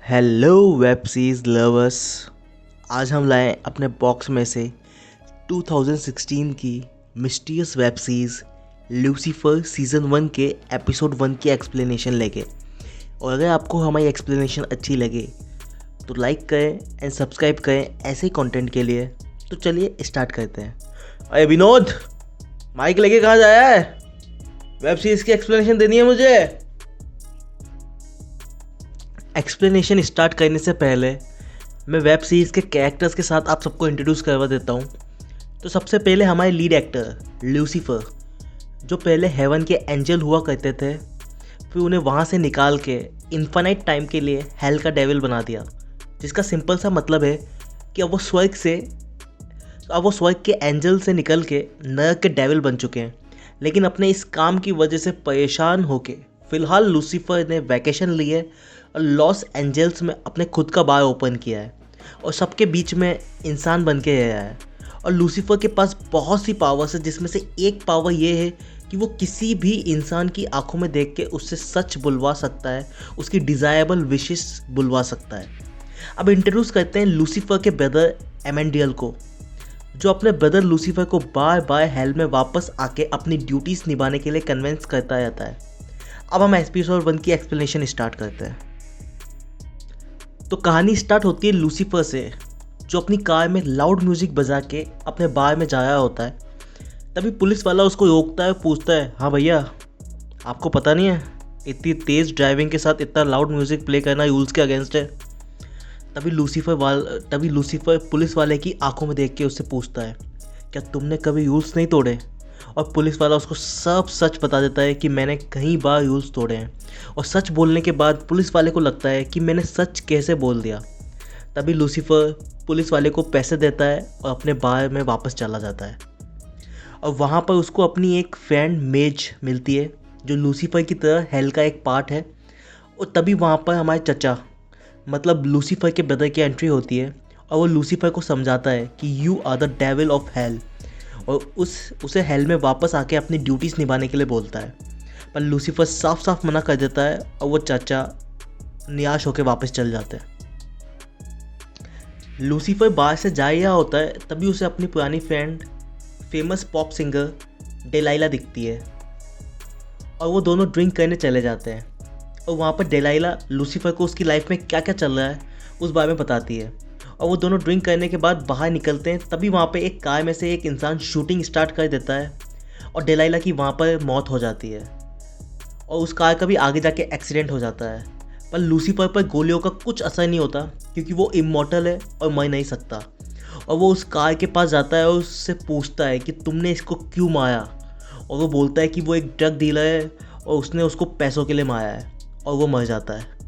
Hello web series lovers. आज हम लाए अपने बॉक्स में से 2016 की mysterious web series Lucifer season 1 के एपिसोड 1 की एक्सप्लेनेशन लेके। और अगर आपको हमारी एक्सप्लेनेशन अच्छी लगे तो लाइक करें एंड सब्सक्राइब करें ऐसे ही कंटेंट के लिए। तो चलिए स्टार्ट करते हैं। अरे विनोद, माइक लेके कहाँ जाया है? वेब सीरीज की एक्सप्लेनेशन देनी है मुझे। एक्सप्लेनेशन स्टार्ट करने से पहले मैं वेब सीरीज़ के कैरेक्टर्स के साथ आप सबको इंट्रोड्यूस करवा देता हूँ। तो सबसे पहले हमारे लीड एक्टर लूसीफर, जो पहले हेवन के एंजल हुआ करते थे, फिर उन्हें वहाँ से निकाल के इन्फाइनाइट टाइम के लिए हेल का डेविल बना दिया, जिसका सिंपल सा मतलब है कि अब वो स्वर्ग के एंजल से निकल के नरक के डेविल बन चुके हैं। लेकिन अपने इस काम की वजह से परेशान होके फ़िलहाल लूसीफर ने वैकेशन ली है और लॉस एंजल्स में अपने खुद का बार ओपन किया है और सबके बीच में इंसान बन के रहा है। और लूसीफर के पास बहुत सी पावर्स है, जिसमें से एक पावर ये है कि वो किसी भी इंसान की आंखों में देख के उससे सच बुलवा सकता है, उसकी डिज़ायरेबल विशेस बुलवा सकता है। अब इंट्रोड्यूस करते हैं लूसीफर के ब्रदर एमेंडियल को, जो अपने ब्रदर लूसीफर को बार बार हेल में वापस आके अपनी ड्यूटीज़ निभाने के लिए कन्विंस करता रहता है। अब हम एपिसोड 1 की एक्सप्लेनेशन स्टार्ट करते हैं। तो कहानी स्टार्ट होती है लूसीफर से, जो अपनी कार में लाउड म्यूजिक बजा के अपने बार में जा रहा होता है। तभी पुलिस वाला उसको रोकता है, पूछता है, हाँ भैया, आपको पता नहीं है इतनी तेज़ ड्राइविंग के साथ इतना लाउड म्यूजिक प्ले करना रूल्स के अगेंस्ट है? तभी लूसीफर पुलिस वाले की आंखों में देख के उससे पूछता है, क्या तुमने कभी रूल्स नहीं तोड़े? और पुलिस वाला उसको सब सच बता देता है कि मैंने कई बार रूल्स तोड़े हैं। और सच बोलने के बाद पुलिस वाले को लगता है कि मैंने सच कैसे बोल दिया। तभी लूसीफर पुलिस वाले को पैसे देता है और अपने बार में वापस चला जाता है। और वहाँ पर उसको अपनी एक फ्रेंड मेज मिलती है, जो लूसीफर की तरह हेल का एक पार्ट है। और तभी वहाँ पर हमारे चचा, मतलब लूसीफर के ब्रदर की एंट्री होती है और वो लूसीफर को समझाता है कि you are the devil of hell, और उसे हेल में वापस आके अपनी ड्यूटीज़ निभाने के लिए बोलता है। पर लूसीफर साफ साफ मना कर देता है और वो चाचा निराश होकर वापस चल जाते हैं। लूसीफर बाहर से जा रहा होता है, तभी उसे अपनी पुरानी फ्रेंड फेमस पॉप सिंगर डेलाइला दिखती है और वो दोनों ड्रिंक करने चले जाते हैं। और वहाँ पर डेलाइला लूसीफर को उसकी लाइफ में क्या क्या चल रहा है उस बारे में बताती है। और वो दोनों ड्रिंक करने के बाद बाहर निकलते हैं, तभी वहाँ पे एक कार में से एक इंसान शूटिंग स्टार्ट कर देता है और डेलाइला की वहाँ पर मौत हो जाती है। और उस कार का भी आगे जाके एक्सीडेंट हो जाता है। पर लूसीफर पर गोलियों का कुछ असर नहीं होता, क्योंकि वो इमॉर्टल है और मर नहीं सकता। और वो उस कार के पास जाता है और उससे पूछता है कि तुमने इसको क्यों मारा? और वो बोलता है कि वो एक ड्रग डीलर है और उसने उसको पैसों के लिए मारा है, और वो मर जाता है।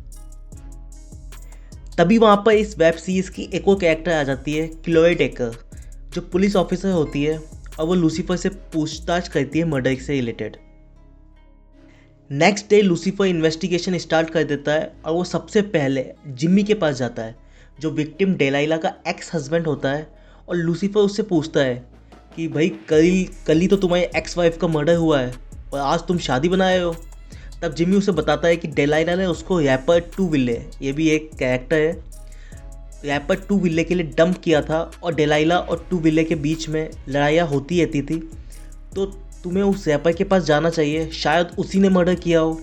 तभी वहाँ पर इस वेब सीरीज़ की एक और कैरेक्टर आ जाती है, क्लोए टेकर, जो पुलिस ऑफिसर होती है और वो लूसीफर से पूछताछ करती है मर्डर से related. Next day Lucifer investigation start कर देता है और वो सबसे पहले जिम्मी के पास जाता है, जो विक्टिम डेलाइला का एक्स हस्बैंड होता है। और लूसीफर उससे पूछता है कि भाई कल ही तो तुम्हारी एक्स वाइफ का मर्डर हुआ है और आज तुम शादी बनाए हो। तब जिम्मी उसे बताता है कि डेलाइला ने उसको रैपर टू विले, ये भी एक कैरेक्टर है, रैपर टू विले के लिए डंप किया था और डेलाइला और टू विले के बीच में लड़ाइयाँ होती रहती थी। तो तुम्हें उस रैपर के पास जाना चाहिए, शायद उसी ने मर्डर किया हो।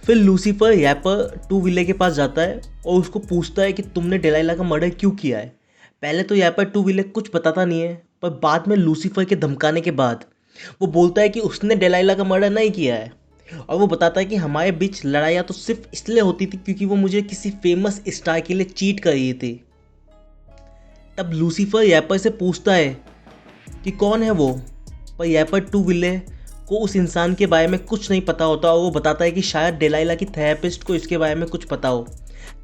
फिर लूसीफर रैपर टू विले के पास जाता है और उसको पूछता है कि तुमने डेलाइला का मर्डर क्यों किया है। पहले तो रैपर टू विले कुछ बताता नहीं है, पर बाद में लूसीफर के धमकाने के बाद वो बोलता है कि उसने डेलाइला का मर्डर नहीं किया है। और वो बताता है कि हमारे बीच लड़ाइयाँ तो सिर्फ इसलिए होती थी क्योंकि वो मुझे किसी फेमस स्टार के लिए चीट कर रही थी। तब लूसीफर रैपर से पूछता है कि कौन है वो, पर रैपर टू विले को उस इंसान के बारे में कुछ नहीं पता होता और वो बताता है कि शायद डेलाइला की थेरेपिस्ट को इसके बारे में कुछ पता हो।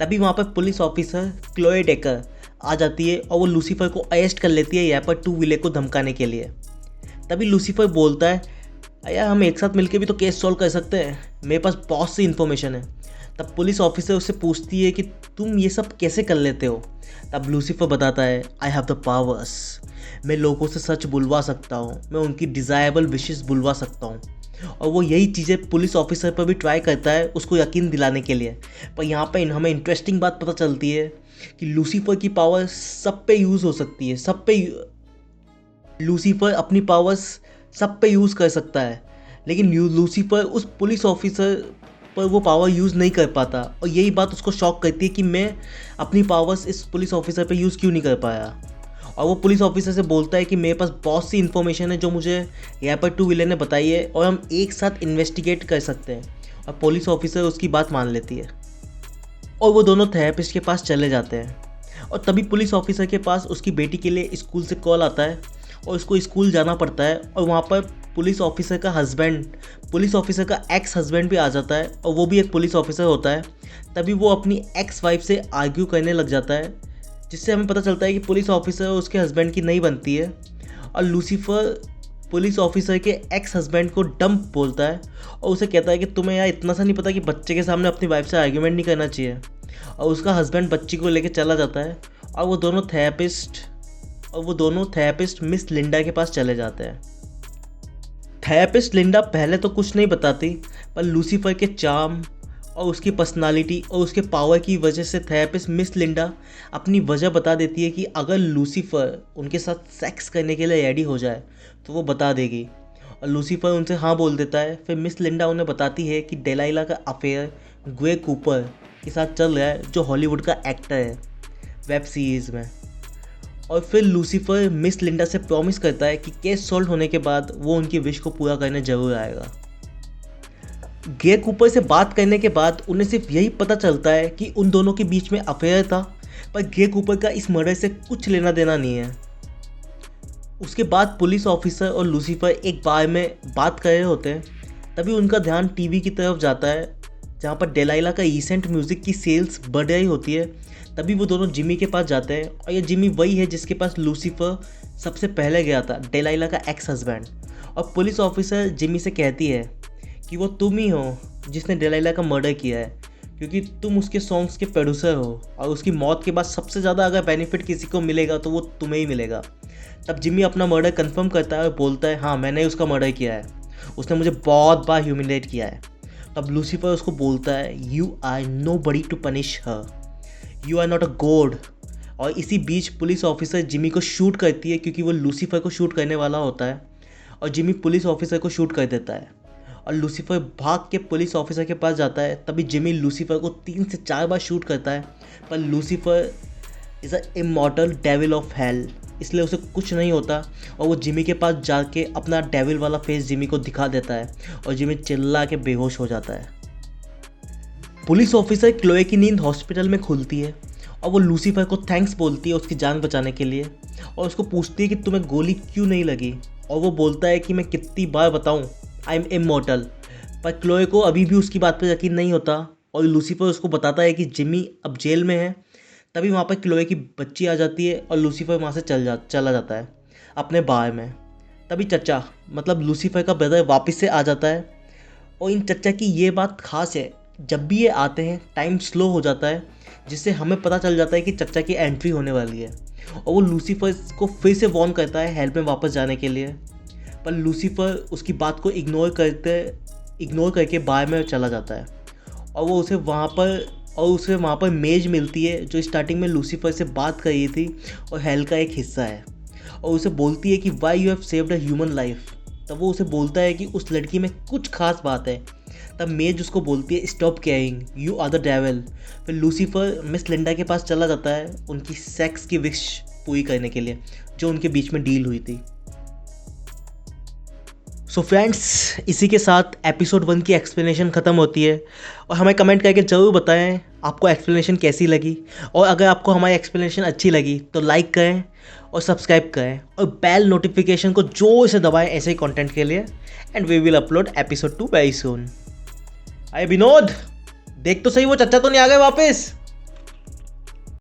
तभी वहाँ पर पुलिस ऑफिसर क्लोए टेकर आ जाती है और वो लूसीफर को अरेस्ट कर लेती है रैपर टू विले को धमकाने के लिए। तभी लूसीफर बोलता है, यार हम एक साथ मिलकर भी तो केस सॉल्व कर सकते हैं, मेरे पास बहुत सी इन्फॉर्मेशन है। तब पुलिस ऑफिसर उससे पूछती है कि तुम ये सब कैसे कर लेते हो? तब लूसीफर बताता है, आई हैव द पावर्स, मैं लोगों से सच बुलवा सकता हूँ, मैं उनकी डिज़ायरेबल विशेस बुलवा सकता हूँ। और वो यही चीज़ें पुलिस ऑफिसर पर भी ट्राई करता है उसको यकीन दिलाने के लिए। पर यहाँ पे हमें इंटरेस्टिंग बात पता चलती है कि लूसीफर की पावर सब पे यूज़ हो सकती है, लूसीफर अपनी पावर्स सब पे यूज़ कर सकता है, लेकिन लूसीफर उस पुलिस ऑफिसर पर वो पावर यूज़ नहीं कर पाता। और यही बात उसको शॉक करती है कि मैं अपनी पावर्स इस पुलिस ऑफिसर पे यूज़ क्यों नहीं कर पाया। और वो पुलिस ऑफिसर से बोलता है कि मेरे पास बहुत सी इन्फॉर्मेशन है जो मुझे रैपर 2 विलेन ने बताई है और हम एक साथ इन्वेस्टिगेट कर सकते हैं। और पुलिस ऑफिसर उसकी बात मान लेती है और वो दोनों थेरेपिस्ट के पास चले जाते हैं। और तभी पुलिस ऑफिसर के पास उसकी बेटी के लिए स्कूल से कॉल आता है और उसको स्कूल जाना पड़ता है। और वहाँ पर पुलिस ऑफिसर का एक्स हस्बैंड भी आ जाता है और वो भी एक पुलिस ऑफिसर होता है। तभी वो अपनी एक्स वाइफ से आर्ग्यू करने लग जाता है, जिससे हमें पता चलता है कि पुलिस ऑफिसर उसके हस्बैंड की नहीं बनती है। और लूसीफर पुलिस ऑफिसर के एक्स हस्बैंड को डंप बोलता है और उसे कहता है कि तुम्हें यार इतना सा नहीं पता कि बच्चे के सामने अपनी वाइफ से आर्ग्यूमेंट नहीं करना चाहिए। और उसका हस्बैंड बच्ची को लेकर चला जाता है और वो दोनों थेरेपिस्ट मिस लिंडा के पास चले जाते हैं। थेरेपिस्ट लिंडा पहले तो कुछ नहीं बताती, पर लूसीफर के चार्म और उसकी पर्सनालिटी और उसके पावर की वजह से थेरेपिस्ट मिस लिंडा अपनी वजह बता देती है कि अगर लूसीफर उनके साथ सेक्स करने के लिए रेडी हो जाए तो वो बता देगी। और लूसीफर उनसे हाँ बोल देता है। फिर मिस लिंडा उन्हें बताती है कि डेलाइला का अफेयर ग्रे कूपर के साथ चल रहा है, जो हॉलीवुड का एक्टर है वेब सीरीज़ में। और फिर लूसीफर मिस लिंडा से प्रॉमिस करता है कि केस सॉल्व होने के बाद वो उनकी विश को पूरा करने जरूर आएगा। ग्रे कूपर से बात करने के बाद उन्हें सिर्फ यही पता चलता है कि उन दोनों के बीच में अफेयर था, पर ग्रे कूपर का इस मर्डर से कुछ लेना देना नहीं है। उसके बाद पुलिस ऑफिसर और लूसीफर एक बार में बात कर रहे होते हैं, तभी उनका ध्यान टीवी की तरफ जाता है जहाँ पर डेलाइला का रीसेंट म्यूज़िक की सेल्स बढ़ रही होती है। तभी वो दोनों जिमी के पास जाते हैं और ये जिमी वही है जिसके पास लूसीफर सबसे पहले गया था, डेलाइला का एक्स हस्बैंड। और पुलिस ऑफिसर जिमी से कहती है कि वो तुम ही हो जिसने डेलाइला का मर्डर किया है, क्योंकि तुम उसके सॉन्ग्स के प्रोड्यूसर हो और उसकी मौत के बाद सबसे ज़्यादा अगर बेनिफिट किसी को मिलेगा तो वो तुम्हें ही मिलेगा। तब जिमी अपना मर्डर कंफर्म करता है और बोलता है हाँ मैंने उसका मर्डर किया है, उसने मुझे बहुत बार ह्यूमिलेट किया है। तब लूसीफर उसको बोलता है you are nobody to punish her, you are not a god. और इसी बीच पुलिस ऑफिसर जिमी को शूट करती है क्योंकि वो लूसीफर को शूट करने वाला होता है और जिमी पुलिस ऑफिसर को शूट कर देता है और लूसीफर भाग के पुलिस ऑफिसर के पास जाता है। तभी जिमी लूसीफर को 3 से 4 बार शूट करता है, पर Lucifer is a immortal devil of hello, इसलिए उसे कुछ नहीं होता और वो जिमी के पास जाके अपना डेविल वाला फेस जिमी को दिखा देता है और जिमी चिल्ला के बेहोश हो जाता है। पुलिस ऑफिसर क्लोए की नींद हॉस्पिटल में खुलती है और वो लूसीफर को थैंक्स बोलती है उसकी जान बचाने के लिए और उसको पूछती है कि तुम्हें गोली क्यों नहीं लगी। और वो बोलता है कि मैं कितनी बार बताऊं आई एम इमॉर्टल। पर क्लोए को अभी भी उसकी बात पर यकीन नहीं होता और लूसीफर उसको बताता है कि जिमी अब जेल में है। तभी वहाँ पर क्लोए की बच्ची आ जाती है और लूसीफर वहाँ से चला जाता है अपने बार में। तभी चचा मतलब लूसीफर का ब्रदर वापस से आ जाता है और इन चचा की ये बात खास है, जब भी ये आते हैं टाइम स्लो हो जाता है, जिससे हमें पता चल जाता है कि चचा की एंट्री होने वाली है। और वो लूसीफर को फिर से वॉर्न करता है हेल्प में वापस जाने के लिए, पर लूसीफर उसकी बात को इग्नोर करके बार में चला जाता है। और उसे वहाँ पर मेज मिलती है जो स्टार्टिंग में लूसीफर से बात कर रही थी और हेल का एक हिस्सा है, और उसे बोलती है कि why you have saved a human life. तब वो उसे बोलता है कि उस लड़की में कुछ खास बात है। तब मेज उसको बोलती है stop caring, you are the devil. फिर लूसीफर मिस लिंडा के पास चला जाता है उनकी सेक्स की विश पूरी करने के लिए जो उनके बीच में डील हुई थी। सो फ्रेंड्स, इसी के साथ एपिसोड 1 की एक्सप्लेनेशन ख़त्म होती है और हमें कमेंट करके ज़रूर बताएं आपको एक्सप्लेनेशन कैसी लगी। और अगर आपको हमारी एक्सप्लेनेशन अच्छी लगी तो लाइक करें और सब्सक्राइब करें और बेल नोटिफिकेशन को जोर से दबाएं ऐसे ही कंटेंट के लिए। And we will upload episode 2 very soon. अरे विनोद, देख तो सही वो चच्चा तो नहीं आ गए वापस।